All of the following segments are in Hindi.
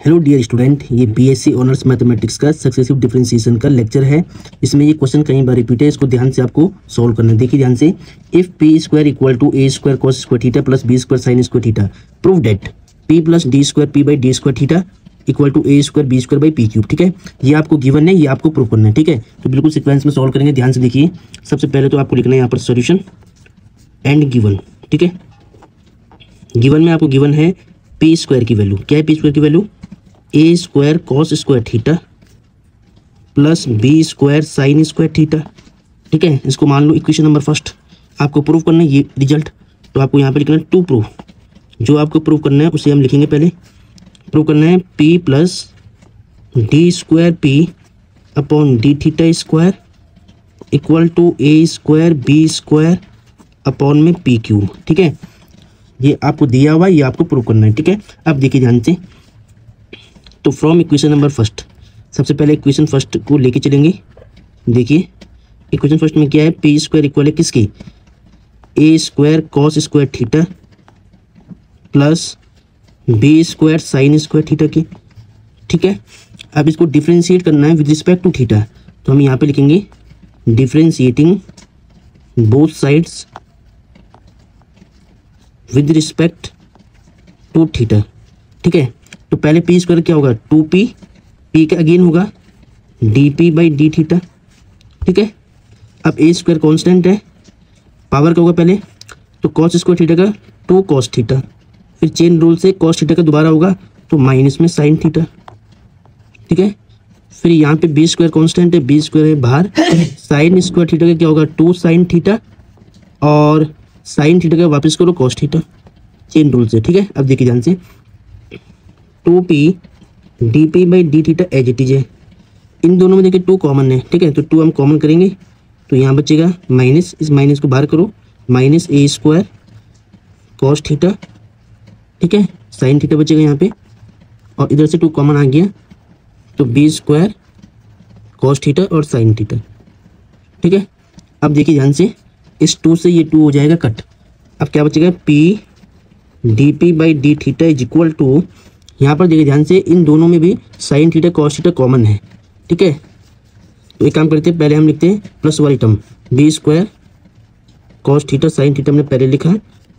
हेलो डियर स्टूडेंट, ये बीएससी ऑनर्स मैथमेटिक्स का सक्सेसिव डिफरेंशिएशन का लेक्चर है। इसमें ये क्वेश्चन कई बार रिपीट है, इसको ध्यान से आपको सॉल्व करना है। देखिए ध्यान से, if P square equal to A square cos square theta plus B square sine square theta, prove that P plus D square P by D square theta equal to A square B square by P cube. ठीक है, ये आपको गिवन है, ये आपको प्रूव करना है। ठीक है, तो बिल्कुल सीक्वेंस में सॉल्व करेंगे। ध्यान से देखिए, सबसे पहले तो आपको लिखना है यहाँ पर सोल्यूशन एंड गिवन। ठीक है, गिवन में आपको गिवन है पी स्क्वायर की वैल्यू। क्या है पी स्क्वायर की value? A square cos square theta plus B square sine square theta. ठीक है, इसको मान लो इक्वेशन नंबर फर्स्ट। आपको प्रूव करना है ये रिजल्ट, तो आपको यहाँ पे लिखना है टू प्रूव। जो आपको प्रूव करना है उसे हम लिखेंगे पहले। प्रूव करना है P plus D square P upon D theta square equal to A square B square upon में पी क्यूब। ठीक है, ये आपको दिया हुआ है, ये आपको प्रूव करना है। ठीक है, अब देखिए ध्यान से, तो फ्रॉम इक्वेशन नंबर फर्स्ट, सबसे पहले इक्वेशन फर्स्ट को लेके चलेंगे। देखिए इक्वेशन फर्स्ट में क्या है, पी स्क्वायर इक्वल है किसकी? A square cos square theta plus B square sine square theta की। ठीक है, अब इसको डिफ्रेंशिएट करना है विद रिस्पेक्ट टू थीटा, तो हम यहाँ पे लिखेंगे differentiating both sides with respect to theta. ठीक है, तो पहले पी स्क्वायर क्या होगा? 2p, पी का अगेन होगा डी बाई डी थीटा। ठीक है, अब ए स्क्वायर कॉन्स्टेंट है, पावर का होगा पहले, तो कॉस स्क्वायर थीटा का 2 कॉस थीटा, फिर चेन रूल से कॉस थीटा का दोबारा होगा तो माइनस में साइन थीटा। ठीक है, फिर यहाँ पे बी स्क्वायर कॉन्स्टेंट है, बी स्क्वायर है बाहर, साइन स्क्वायर थीटा का क्या होगा? 2 साइन थीटा, और साइन थीटा का वापस करो कॉस थीटा चेन रूल से। ठीक है, अब देखिए ध्यान से, 2p D P by D theta as it is है। इन दोनों में देखिए 2 कॉमन है। ठीक है, तो 2 हम कॉमन करेंगे तो यहाँ बचेगा माइनस, इस माइनस को बाहर करो, minus A square cos theta. ठीक है, साइन थीटा बचेगा यहाँ पे, और इधर से 2 कॉमन आ गया तो बी स्क्वायर कॉस थीटा और साइन थीटा। ठीक है, अब देखिए ध्यान से, इस 2 से ये 2 हो जाएगा कट। अब क्या बचेगा? P D P by D theta is equal to, यहाँ पर देखिए ध्यान से, इन दोनों में भी sine theta cos theta common है। ठीक है, तो एक काम करते हैं, पहले हम लिखते हैं प्लस वाली term B square cos theta sine theta हमने पहले लिखा,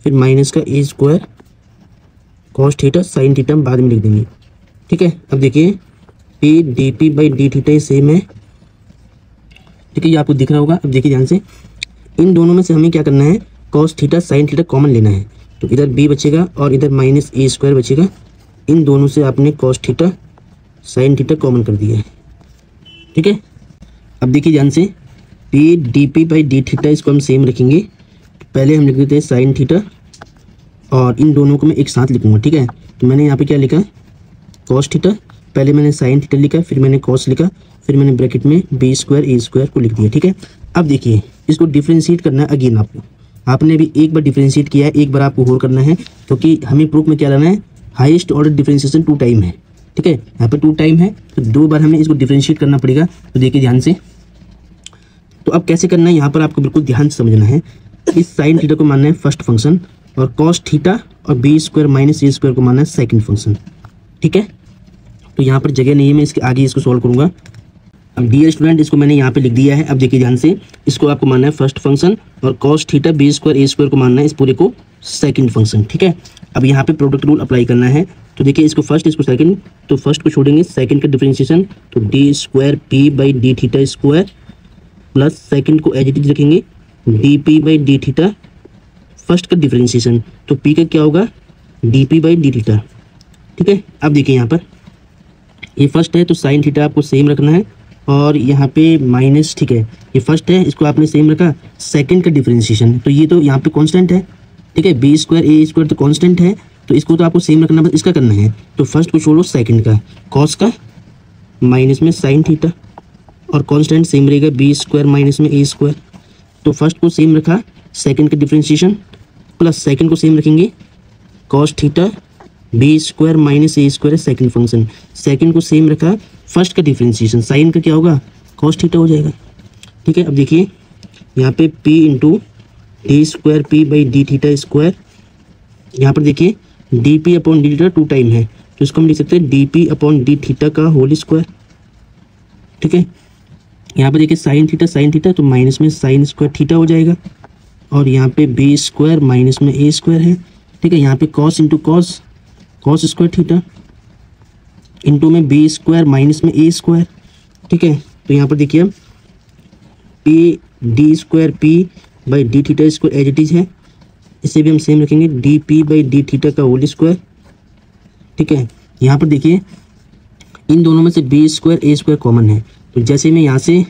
फिर माइनस का A square cos theta sine theta हम बाद में लिख देंगे। ठीक है, अब देखिए P D P by D theta ये सेम है। ठीक है, ये आपको दिख रहा होगा। अब देखिए ध्यान से, इन दोनों में से हमें क्या करना है? Cos theta sine theta common लेना है, तो इधर बी बचेगा और इधर माइनस ए स्क्वायर बचेगा। इन दोनों से आपने cos theta sine theta common कर दिया है। ठीक है, अब देखिए ध्यान से, P D P by D theta इसको हम सेम रखेंगे। पहले हम लिख देते हैं साइन थीटा, और इन दोनों को मैं एक साथ लिखूंगा। ठीक है, तो मैंने यहाँ पे क्या लिखा? कॉस थीटा, पहले मैंने साइन थीटा लिखा, फिर मैंने कॉस लिखा, फिर मैंने ब्रैकेट में बी स्क्वायर ए स्क्वायर को लिख दिया। ठीक है, अब देखिए इसको डिफ्रेंशिएट करना है अगेन आपको। आपने भी एक बार डिफ्रेंशिएट किया है, एक बार आपको और करना है, क्योंकि हमें प्रूफ में क्या लाना है? हाईएस्ट ऑर्डर डिफरेंशिएशन 2 टाइम है। ठीक है, यहाँ पर 2 टाइम है, तो 2 बार हमें इसको डिफरेंशिएट करना पड़ेगा। तो देखिए ध्यान से, तो अब कैसे करना है यहाँ पर आपको बिल्कुल ध्यान से समझना है। इस साइन थीटा को मानना है फर्स्ट फंक्शन, और कॉस थीटा और B square minus A square को मानना है सेकंड फंक्शन। ठीक है, तो यहाँ पर जगह नहीं है, मैं इसके आगे इसको सॉल्व करूँगा। अब डियर स्टूडेंट, इसको मैंने यहाँ पे लिख दिया है। अब देखिए ध्यान से, इसको आपको मानना है फर्स्ट फंक्शन, और cos theta B square a square को मानना है इस पूरे को सेकंड फंक्शन। ठीक है, अब यहाँ पे प्रोडक्ट रूल अप्लाई करना है। तो देखिए इसको फर्स्ट, इसको सेकंड, तो फर्स्ट को छोड़ेंगे, सेकंड का डिफरेंशिएशन, तो D square P by D theta square plus second को एज इट इज रखेंगे d P by D theta. First का डिफरेंशिएशन, तो पी का क्या होगा? D P by D theta. ठीक है, अब देखिए यहाँ पर ये फर्स्ट है, तो साइन थीटा आपको सेम रखना है, और यहाँ पे माइनस। ठीक है, ये फर्स्ट है, इसको आपने सेम रखा। सेकंड का डिफरेंशिएशन, तो ये तो यहाँ पे कांस्टेंट है। ठीक है, बी स्क्वायर ए स्क्वायर तो कांस्टेंट है, तो इसको तो आपको सेम रखना, बस इसका करना है। तो फर्स्ट को छोड़ो, सेकंड का कॉस का माइनस में साइन थीटा, और कांस्टेंट सेम रहेगा बी स्क्वायर माइनस में ए स्क्वायर। तो फर्स्ट को सेम रखा, सेकंड का डिफरेंशिएशन, प्लस सेकंड को सेम रखेंगे cos theta B square minus A square है सेकंड फंक्शन। सेकंड को सेम रखा, फर्स्ट का डिफरेंशिएशन, साइन का क्या होगा? कॉस थीटा हो जाएगा। ठीक है, अब देखिए यहाँ पे p into D square P by D theta square, यहाँ पर देखिए D P upon D theta 2 time है, तो इसको हम लिख सकते हैं D P upon D theta का होल स्क्वायर। ठीक है, यहाँ पर देखिए साइन थीटा तो माइनस में साइन स्क्वायर थीटा हो जाएगा, और यहाँ पे बी स्क्वायर माइनस में ए स्क्वायर है। ठीक है, यहाँ पे cos into cos square theta into में बी स्क्वायर माइनस में ए स्क्वायर। ठीक है, तो यहाँ पर देखिए अब p D square P by D theta square as it is है, इसे भी हम सेम रखेंगे d P by D theta का होल स्क्वायर। ठीक है, यहाँ पर देखिए इन दोनों में से b square a square common है, तो जैसे मैं यहाँ से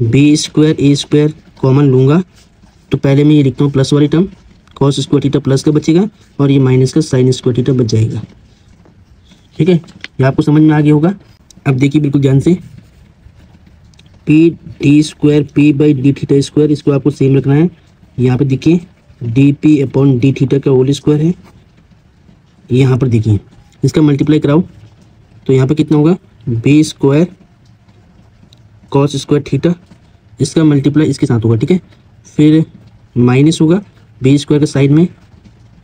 b square a square common लूँगा तो पहले मैं ये लिखता हूँ प्लस वाली term cos square theta plus का बचेगा, और ये माइनस का साइन स्क्वायर थीटा बच जाएगा। ठीक है, ये आपको समझ में आ गया होगा। अब देखिए बिल्कुल ध्यान से, P D square P by D theta square, इसको आपको सेम रखना है। यहाँ पर देखिए D P upon D theta का होल स्क्वायर है। यहाँ पर देखिए इसका मल्टीप्लाई कराओ तो यहाँ पर कितना होगा, b square cos square theta, इसका मल्टीप्लाई इसके साथ होगा। ठीक है, फिर माइनस होगा बी स्क्वायर के साइड में,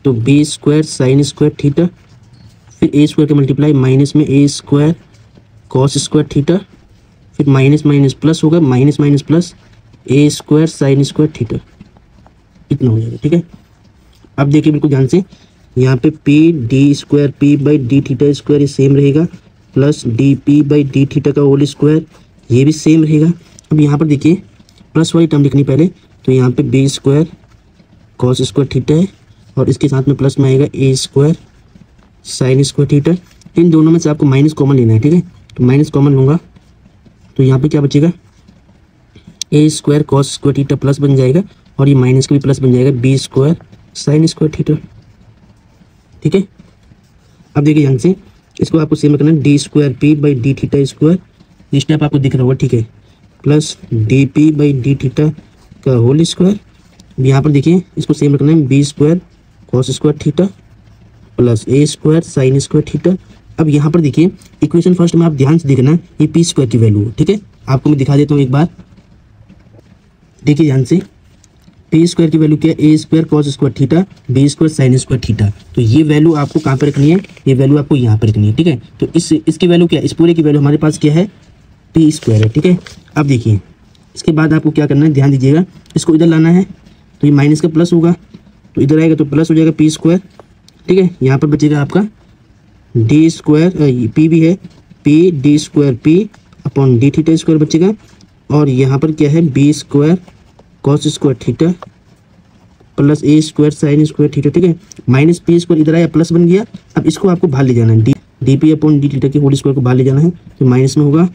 तो b square sine square theta, फिर ए स्क्वायर का मल्टीप्लाई माइनस में ए स्क्वायर कॉस स्क्वायर थीटा, फिर माइनस माइनस प्लस होगा, माइनस माइनस प्लस ए स्क्वायर साइन स्क्वायर थीटा, इतना हो जाएगा। ठीक है, अब देखिए बिल्कुल ध्यान से, यहाँ पे P D square P by D theta square ये सेम रहेगा, plus D P by D theta का होल स्क्वायर ये भी सेम रहेगा। अब यहाँ पर देखिए प्लस वाली टर्म लिखनी पहले, तो यहाँ पे B square cos square theta है, और इसके साथ में प्लस में आएगा a square sine square theta. इन दोनों में से आपको माइनस कॉमन लेना है। ठीक है, तो माइनस कॉमन लूँगा तो यहाँ पे क्या बचेगा, A square cos square theta plus बन जाएगा, और ये माइनस का भी प्लस बन जाएगा b square sine square theta. ठीक है, अब देखिए ध्यान से, इसको आपको सेम करना है D square P by D theta square, ये स्टेप आपको दिख रहा होगा। ठीक है, plus D P by D theta का होल स्क्वायर। यहाँ पर देखिए इसको सेम रखना है B square cos square theta plus ए स्क्वायर साइन स्क्वायर थीटा। अब यहाँ पर देखिए इक्वेशन फर्स्ट में आप ध्यान से देखना, ये पी स्क्वायर की वैल्यू है। ठीक है, आपको मैं दिखा देता हूँ एक बार, देखिए ध्यान से, पी स्क्वायर की वैल्यू क्या है, A square cos square theta B square sine square theta. तो ये वैल्यू आपको कहाँ पर रखनी है, ये वैल्यू आपको यहाँ पर रखनी है। ठीक है, तो इसकी वैल्यू क्या है, इस पूरे की वैल्यू हमारे पास क्या है, पी स्क्वायर है। ठीक है, अब देखिए इसके बाद आपको क्या करना है, ध्यान दीजिएगा, इसको इधर लाना है, तो ये माइनस का प्लस होगा, तो इधर आएगा तो प्लस हो जाएगा पी स्क्वायर। ठीक है, यहाँ पर बचेगा आपका डी स्क्वायर, पी भी है, P D square P upon D theta square बचेगा, और यहाँ पर क्या है B square cos square theta plus ए स्क्वायर साइन स्क्वायर थीटा। ठीक है, माइनस पी स्क्वायर इधर आया प्लस बन गया। अब इसको आपको बाहर ले जाना है, D P upon D theta के होल स्क्वायर को बाहर ले जाना है, तो माइनस में होगा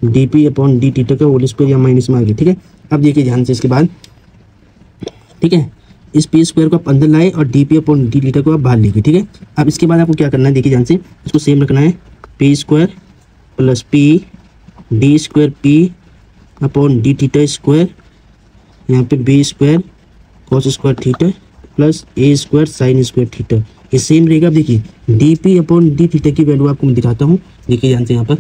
D P upon D theta का होल स्क्वायर, या माइनस में आ गया। ठीक है, अब देखिए ध्यान से इसके बाद, ठीक है, इस पी स्क्वायर को आप अंदर लाए और D P upon D theta को आप बाहर लेंगे। ठीक है, अब इसके बाद आपको क्या करना है, देखिए ध्यान से, इसको सेम रखना है P square plus P D square P upon D theta square, यहाँ पे B square cos square theta plus ए स्क्वायर साइन स्क्वायर थीटा, ये सेम रहेगा। अब देखिए D P upon D theta की वैल्यू आपको मैं दिखाता हूँ, देखिए ध्यान से यहाँ पर,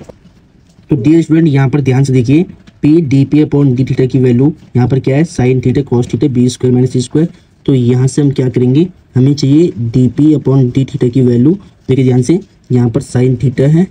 तो डियर स्टूडेंट यहाँ पर ध्यान से देखिए, P D P upon D theta की वैल्यू यहाँ पर क्या है, sine theta cos theta B square minus C square. तो यहाँ से हम क्या करेंगे, हमें चाहिए D P upon D theta की वैल्यू। देखिए ध्यान से, यहाँ पर साइन थीटा है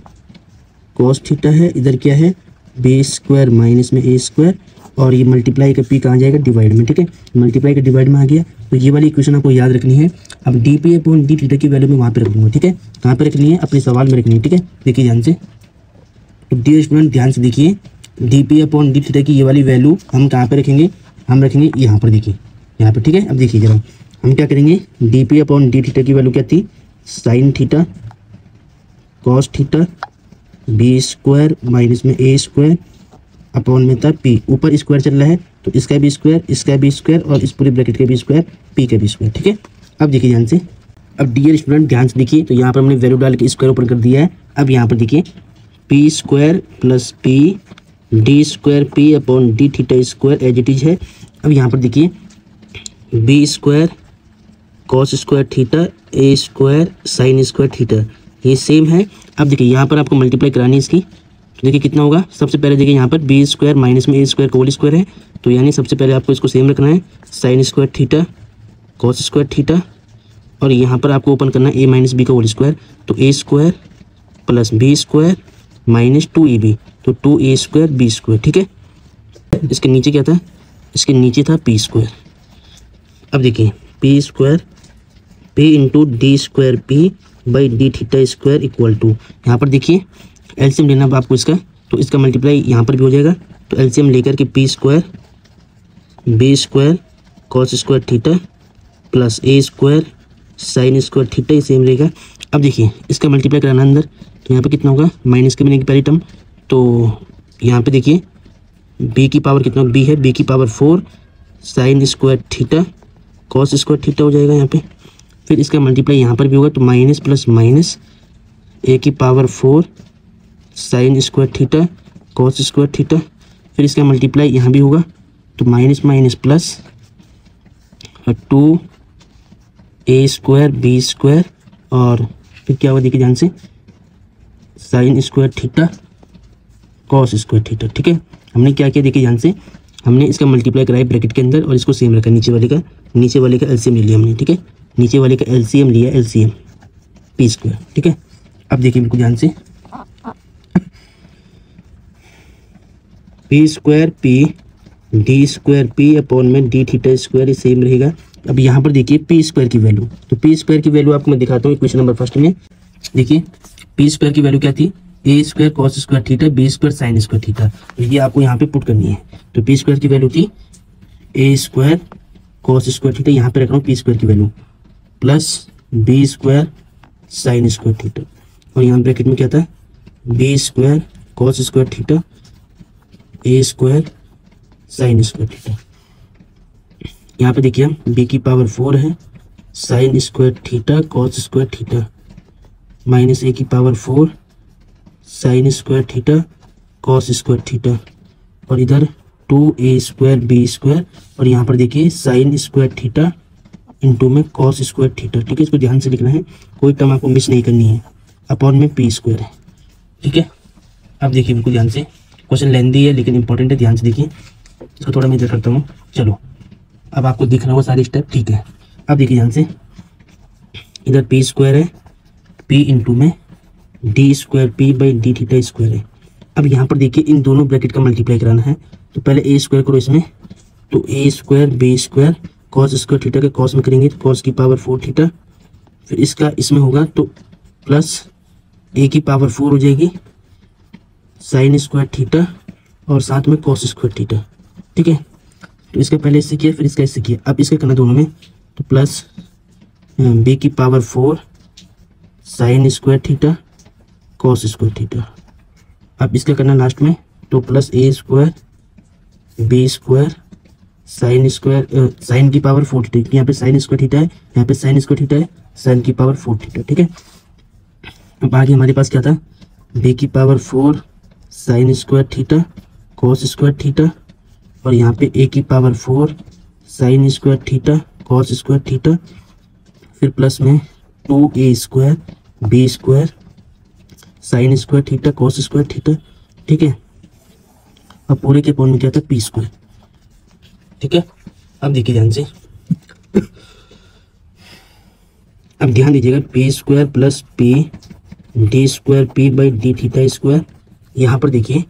कॉस थीटा है, इधर क्या है बी स्क्वायर माइनस में ए स्क्वायर, और ये मल्टीप्लाई का पी कहाँ जाएगा, डिवाइड में। ठीक है, मल्टीप्लाई का डिवाइड में आ गया, तो ये वाली इक्वेशन आपको याद रखनी है। अब D P upon D theta की वैल्यू मैं वहाँ पे रख दूँगा। ठीक है, कहाँ पे रखनी है, अपने सवाल में रखनी है। ठीक है, देखिए ध्यान से, तो डियर स्टूडेंट ध्यान से देखिए, D P upon D theta की ये वाली वैल्यू हम कहाँ पे रखेंगे, हम रखेंगे यहाँ पर, देखिए यहाँ पे। ठीक है, अब देखिए जरा हम क्या करेंगे, d P upon D theta की वैल्यू क्या थी, sine theta cos theta B square minus में ए स्क्वायर अपॉन में था पी, ऊपर स्क्वायर चल रहा है तो इसका भी स्क्वायर, इसका भी स्क्वायर, और इस पूरे ब्रैकेट का भी स्क्वायर, पी का भी स्क्वायर। ठीक है, अब देखिए ध्यान से, अब डियर स्टूडेंट ध्यान से देखिए, तो यहाँ पर हमने वैल्यू डाल के स्क्वायर ओपन कर दिया है। अब यहाँ पर देखिए P square plus P D square P upon D theta square as it is है। अब यहाँ पर देखिए B square cos square theta A square sine square theta, ये सेम है। अब देखिए यहाँ पर आपको मल्टीप्लाई करानी है इसकी, तो देखिए कितना होगा, सबसे पहले देखिए यहाँ पर बी स्क्वायर माइनस में ए स्क्वायर का होल स्क्वायर है, तो यानी सबसे पहले आपको इसको सेम रखना है, sine square theta cos square theta, और यहाँ पर आपको ओपन करना है ए माइनस बी का होल स्क्वायर, तो A square plus B square minus 2ab, तो 2a² b², ठीक है। इसके नीचे क्या था, इसके नीचे था p²। अब देखिए p² p into d² p by D theta square equal to, यहाँ पर देखिए एलसीएम लेना आपको इसका, तो इसका मल्टीप्लाई यहाँ पर भी हो जाएगा। तो एलसीएम लेकर के p² b² cos square theta plus a² sign square theta, same रहेगा। अब देखिए इसका मल्टीप्लाई कराना अंदर, तो यहाँ पे कितना होगा, माइनस के बनेगी पहली टर्म, तो यहाँ पे देखिए b की पावर कितना, b है, b की power 4 sign square theta cos square theta हो जाएगा यहाँ पे। फिर इसका मल्टीप्लाई यहाँ पर भी होगा, तो माइनस प्लस माइनस a की power 4 sign square theta cos square theta. फिर इसका मल्टीप्लाई यहाँ भी होगा, तो minus minus plus 2a² b², और फिर क्या हुआ देखिए ध्यान से, sign square theta cos square theta, ठीक है। हमने क्या किया देखिए ध्यान से, हमने इसका मल्टीप्लाई कराया ब्रैकेट के अंदर और इसको सेम रखा, नीचे वाले का एलसीएम ले लिया हमने, ठीक है। नीचे वाले का एलसीएम लिया, एलसीएम p², ठीक है। अब देखिए बिल्कुल ध्यान से, p² p d² p upon में डी थीटा स्क्वायर, सेम रहेगा। अब यहाँ पर देखिए p² की वैल्यू, तो p² की वैल्यू आपको मैं दिखाता हूँ क्वेश्चन नंबर फर्स्ट में। देखिए p² की वैल्यू क्या थी, a² cos square theta b² sign square theta, तो ये आपको यहाँ पे पुट करनी है। तो p² की वैल्यू थी a² cos स्क्वायर थीटा, यहाँ पे रख रहा हूँ p² की value plus b² sign square theta, और यहाँ ब्रैकेट में क्या था, b² cos square theta a² sign square theta. यहाँ पे देखिए b की पावर 4 है sine square theta cos square theta minus a की power 4 sign square theta cos square theta, और इधर 2a² b², और यहाँ पर देखिए साइन स्क्वायर थीटा इंटू में कॉस स्क्वायर थीटा, ठीक है। इसको ध्यान से लिखना है, कोई टर्म आपको मिस नहीं करनी है, अपॉन में p² है, ठीक है। अब देखिए बिल्कुल ध्यान से, क्वेश्चन लेंथी है लेकिन इंपॉर्टेंट है, ध्यान से देखिए। इसको थोड़ा मैं इधर करता हूँ, चलो अब आपको दिख रहा होगा सारे स्टेप, ठीक है। अब देखिए ध्यान से, इधर p² है, p इंटू में d² p by D theta square है। अब यहाँ पर देखिए इन दोनों ब्रैकेट का मल्टीप्लाई कराना है, तो पहले a² करो इसमें, तो a² b² cos square theta के कॉस में करेंगे तो कॉस की पावर 4 थीटा, फिर इसका इसमें होगा तो प्लस a की पावर 4 हो जाएगी साइन स्क्वायर थीटा और साथ में कॉस स्क्वायर थीटा, ठीक है। तो इसका पहले इससे किया, फिर इसका इससे किया, अब इसका करना दोनों में, तो प्लस b की power 4 sign square theta cos square theta. अब इसका करना लास्ट में, तो plus a² b² sine square sine की पावर 4 थीटा, यहाँ पे साइन स्क्वायर थीटा है, यहाँ पे साइन स्क्वायर थीटा है, साइन की पावर 4 थीटा, ठीक है। अब आगे हमारे पास क्या था, b की power 4 sign square theta cos square theta, और यहाँ पे a की power 4 sign square theta cos square theta, फिर प्लस में 2a² b² sign square theta cos square theta, ठीक है। अब पूरे के अपॉन में क्या था, p², ठीक है। अब देखिए ध्यान से, अब ध्यान दीजिएगा, p² plus p d² p by D theta square, यहाँ पर देखिए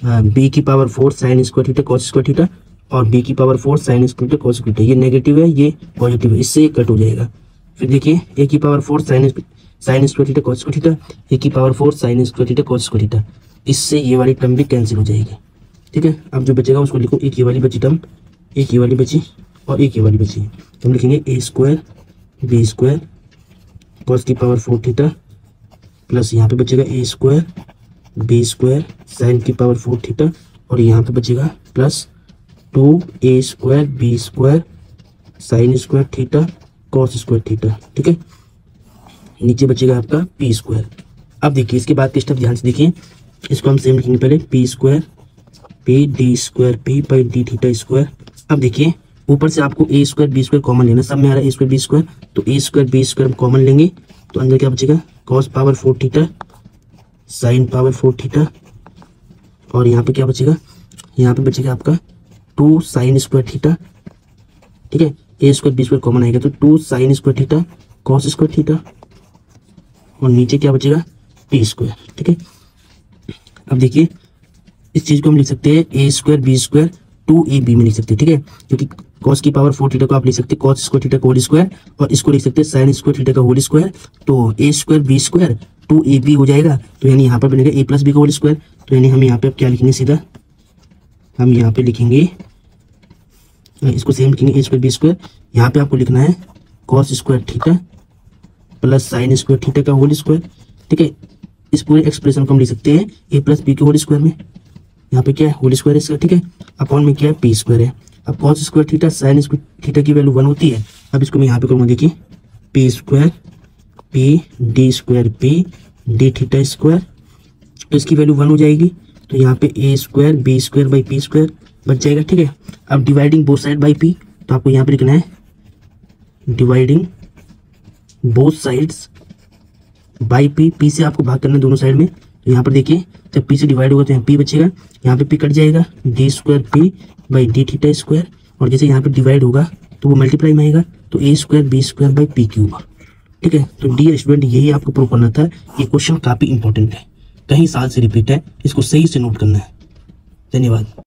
b की power 4 sign square theta cos square theta और b की power 4 sign square theta cos square theta, ये नेगेटिव है ये पॉजिटिव है, इससे ये कट हो जाएगा। फिर देखिए a की power 4 sign square theta cos square theta, a की power 4 sign square theta cos square theta, इससे ये वाली टर्म भी कैंसिल हो जाएगी, ठीक है। अब जो बचेगा उसको लिखो, एक ये वाली बची टर्म, एक ये वाली बची और एक ये वाली बची, तो हम लिखेंगे a² b² कॉस की पावर 4 थीटा प्लस यहाँ पे बचेगा a² b² साइन की पावर 4 थीटा, और यहाँ पे बचेगा plus 2a² b² sign square theta cos square theta, ठीक है। नीचे बचेगा आपका p²। अब देखिए इसके बाद के स्टेप ध्यान से देखिए, इसको हम सेम लिखेंगे, पहले p² p d² p by D theta square. अब देखिए ऊपर से आपको a² b² कॉमन लेना, सब में आ रहा है a² b², तो a² b² हम कॉमन लेंगे तो अंदर क्या बचेगा, cos power 4 theta sine power 4 theta, और यहाँ पे क्या बचेगा, यहाँ पे बचेगा आपका 2 साइन स्क्वायर थीटा, ठीक है। a² b² कॉमन आएगा तो 2 sign square theta cos square theta, और नीचे क्या बचेगा, पी स्क्वायर। ठीक है, अब देखिए इस चीज को हम लिख सकते हैं ए स्क्वायर बी स्क्वायर 2ab में लिख सकते हैं। ठीक है, क्योंकि cos की पावर 4 थीटा को आप लिख सकते हैं cos स्क्वायर थीटा का होल स्क्वायर, और इसको लिख सकते हैं sin स्क्वायर थीटा का होल स्क्वायर। तो A square B square 2ab हो जाएगा, तो यानी यहाँ पर बनेगा a प्लस बी का होल स्क्वायर। तो यानी हम यहाँ पे अब क्या लिखेंगे, सीधा हम यहाँ पे लिखेंगे, इसको सेम लिखेंगे ए स्क्वायर बी स्क्वायर। यहाँ पे आपको लिखना है cos square theta plus sin square theta का होल स्क्वायर। ठीक है, इस पूरे एक्सप्रेशन को हम लिख सकते हैं ए प्लस बी के होल स्क्वायर में, यहाँ पे क्या है होल स्क्वायर है इसका। ठीक है, अपॉन में क्या है पी स्क्वायर है। अब cos square theta sin square theta की वैल्यू 1 होती है। अब इसको मैं यहाँ पे करूँगा, देखिए P square P D square P D theta square, तो इसकी वैल्यू 1 हो जाएगी। तो यहाँ पे A square B square by P square बच जाएगा। ठीक है, अब dividing both side by P, तो आपको यहाँ पे लिखना है dividing both sides by P, P से आपको भाग करना है दोनों साइड में। तो यहाँ पर देखिए जब पी से डिवाइड होगा तो यहाँ पी बचेगा, यहाँ पे पी कट जाएगा, D square P by D theta square, और जैसे यहाँ पे डिवाइड होगा तो वो मल्टीप्लाई में आएगा, तो A square B square by P cube. ठीक है, तो डियर स्टूडेंट यही आपको प्रूव करना था। ये क्वेश्चन काफी इंपॉर्टेंट है, कहीं साल से रिपीट है, इसको सही से नोट करना है। धन्यवाद।